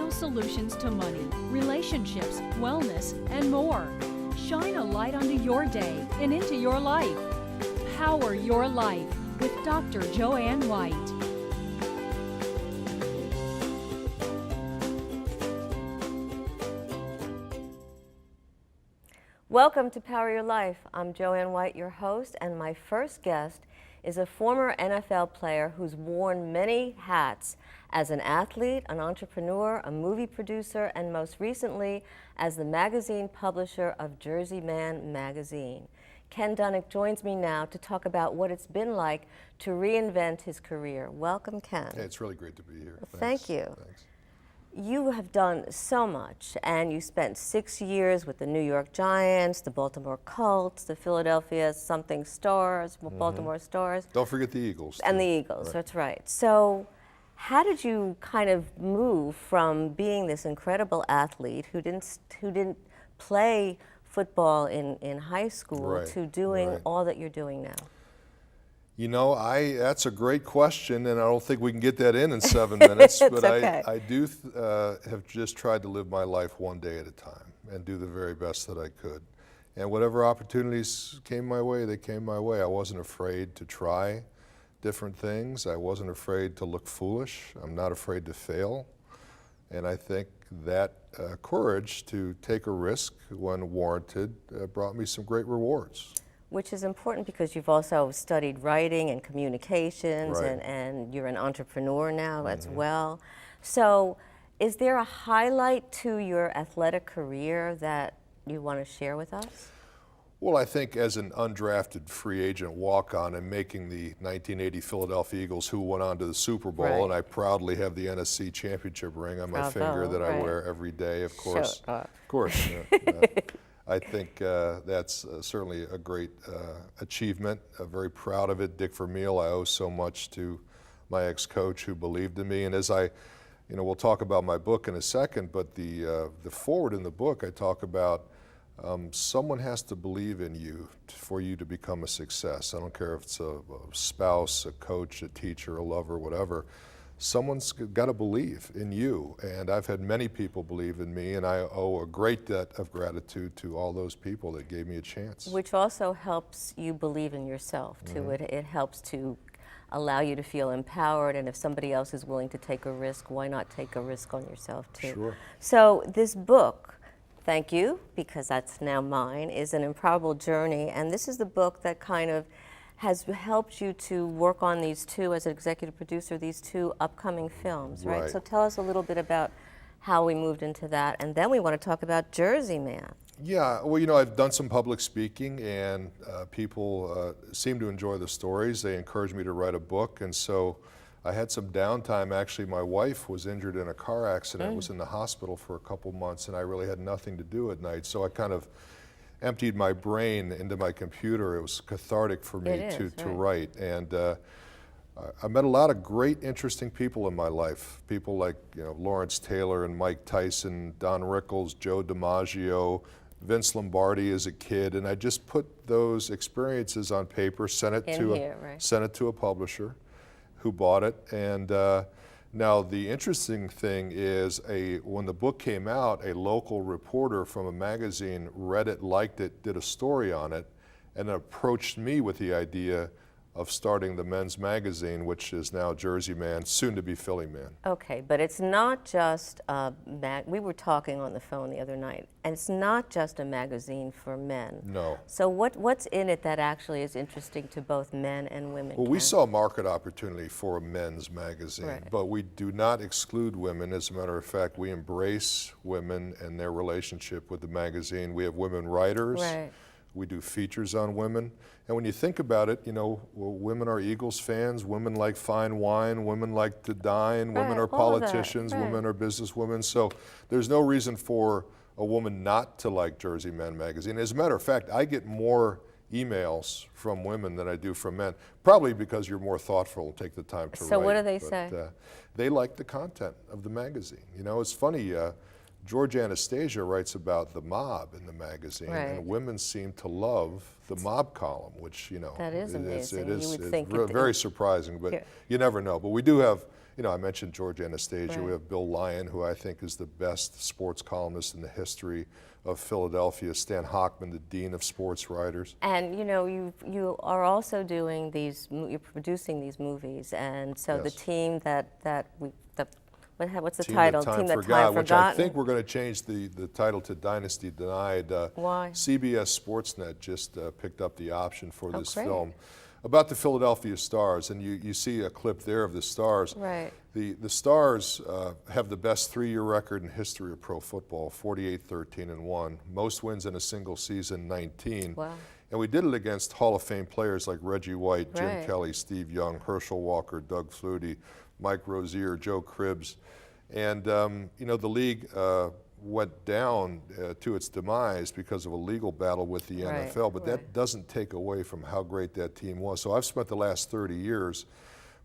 financial solutions to money, relationships, wellness, and more. Shine a light onto your day and into your life. Power Your Life with Dr. Joanne White. Welcome to Power Your Life. I'm Joanne White, your host, and my first guest is a former NFL player who's worn many hats as an athlete, an entrepreneur, a movie producer, and most recently as the magazine publisher of Jersey Man magazine. Ken Dunek joins me now to talk about what it's been like to reinvent his career. Welcome, Ken. Hey, it's really great to be here. Thank you. Thanks. You have done so much, and you spent 6 years with the New York Giants, the Baltimore Colts, the Philadelphia something Stars, Baltimore Stars. Don't forget the Eagles. And the Eagles, right. That's right. So how did you kind of move from being this incredible athlete who didn't play football in high school to doing all that you're doing now? You know, that's a great question, and I don't think we can get that in 7 minutes, but okay. I do have just tried to live my life one day at a time and do the very best that I could. And whatever opportunities came my way, they came my way. I wasn't afraid to try different things. I wasn't afraid to look foolish. I'm not afraid to fail. And I think that courage to take a risk when warranted brought me some great rewards. Which is important because you've also studied writing and communications, Right. and you're an entrepreneur now as well. So is there a highlight to your athletic career that you want to share with us? Well, I think as an undrafted free agent walk-on and making the 1980 Philadelphia Eagles, who went on to the Super Bowl, Right. and I proudly have the NFC championship ring on my finger that I wear every day, of course. Shut up. Of course. I think that's certainly a great achievement. Very proud of it. Dick Vermeil, I owe so much to my ex-coach who believed in me. And as we'll talk about my book in a second, but the forward in the book, I talk about someone has to believe in you for you to become a success. I don't care if it's a spouse, a coach, a teacher, a lover, whatever. Someone's got to believe in you, and I've had many people believe in me, and I owe a great debt of gratitude to all those people that gave me a chance. Which also helps you believe in yourself, too. It helps to allow you to feel empowered, and if somebody else is willing to take a risk, why not take a risk on yourself, too? Sure. So this book, thank you, because that's now mine, is An Improbable Journey, and this is the book that kind of has helped you to work on these two, as an executive producer, these two upcoming films, right? Right. So tell us a little bit about how we moved into that, and then we want to talk about Jersey Man. Yeah, well, I've done some public speaking, and people seem to enjoy the stories. They encouraged me to write a book, and so I had some downtime. Actually, my wife was injured in a car accident, was in the hospital for a couple months, and I really had nothing to do at night, so I kind of emptied my brain into my computer. It was cathartic for me to write. And I met a lot of great, interesting people in my life. People like Lawrence Taylor and Mike Tyson, Don Rickles, Joe DiMaggio, Vince Lombardi as a kid. And I just put those experiences on paper, sent it to a publisher who bought it. And now, the interesting thing is, when the book came out, a local reporter from a magazine read it, liked it, did a story on it, and approached me with the idea of starting the men's magazine, which is now Jersey Man, soon to be Philly Man. Okay, but it's not just we were talking on the phone the other night, and it's not just a magazine for men. No. So what's in it that actually is interesting to both men and women? Well, we saw a market opportunity for a men's magazine, Right. but we do not exclude women. As a matter of fact, we embrace women and their relationship with the magazine. We have women writers. Right. We do features on women. And when you think about it, women are Eagles fans, women like fine wine, women like to dine, women are politicians, women are businesswomen. So there's no reason for a woman not to like Jersey Man magazine. As a matter of fact, I get more emails from women than I do from men, probably because you're more thoughtful and take the time to write. So what do they say? They like the content of the magazine. It's funny, George Anastasia writes about the mob in the magazine, and women seem to love the mob column, which, that is amazing. It is You would think very surprising, but you never know. But we do have you know, I mentioned George Anastasia. Right. We have Bill Lyon, who I think is the best sports columnist in the history of Philadelphia. Stan Hochman, the dean of sports writers. And you know, you are also doing these, you're producing these movies, and so the Yes. team what's the Team title? That Time Team That Forgot, Time which I Forgotten. think we're going to change the title to Dynasty Denied. Why? CBS Sportsnet just picked up the option for Oh, this great. film about the Philadelphia Stars, and you see a clip there of the Stars. Right. The Stars have the best 3-year record in history of pro football, 48-13-1. Most wins in a single season, 19. Wow. And we did it against Hall of Fame players like Reggie White, Jim Right. Kelly, Steve Young, Herschel Walker, Doug Flutie, Mike Rozier, Joe Cribbs. And you know, the league went down to its demise because of a legal battle with the Right, NFL, but right. that doesn't take away from how great that team was. So I've spent the last 30 years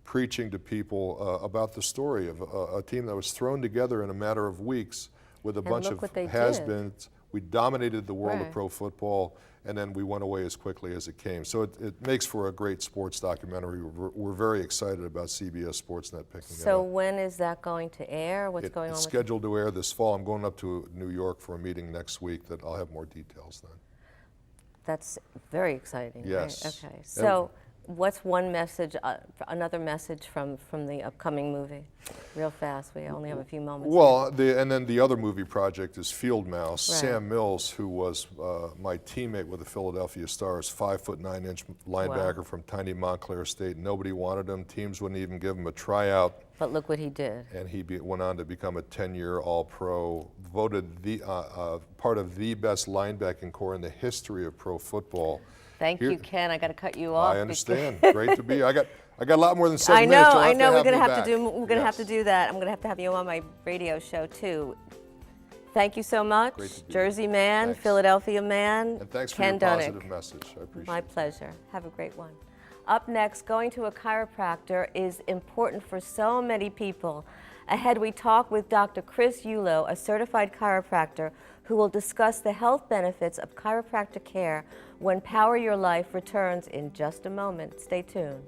preaching to people about the story of a team that was thrown together in a matter of weeks with a bunch look of what they did. has-beens. We dominated the world Right. of pro football, and then we went away as quickly as it came. So it makes for a great sports documentary. We're very excited about CBS Sportsnet picking it So up. when is that going to air? What's going on It's with scheduled to air this fall. I'm going up to New York for a meeting next week that I'll have more details then. That's very exciting. Yes. Right? Okay. So what's one message, another message from the upcoming movie? Real fast. We only have a few moments. Well, and then the other movie project is Field Mouse. Right. Sam Mills, who was my teammate with the Philadelphia Stars, 5'9" linebacker from tiny Montclair State. Nobody wanted him. Teams wouldn't even give him a tryout. But look what he did. And he went on to become a 10-year All-Pro, voted the part of the best linebacking core in the history of pro football. Thank you, Ken. I got to cut you off. I understand. Great to be. I got a lot more than 7 minutes. You'll I know. We're gonna have to do that. I'm gonna have to have you on my radio show too. Thank you so much, Great to be Jersey here. man, Thanks. Philadelphia man, And thanks for Ken your Dunek. positive message. I appreciate My it. pleasure. Have a great one. Up next, going to a chiropractor is important for so many people. Ahead, we talk with Dr. Chris Yulo, a certified chiropractor, who will discuss the health benefits of chiropractic care when Power Your Life returns in just a moment. Stay tuned.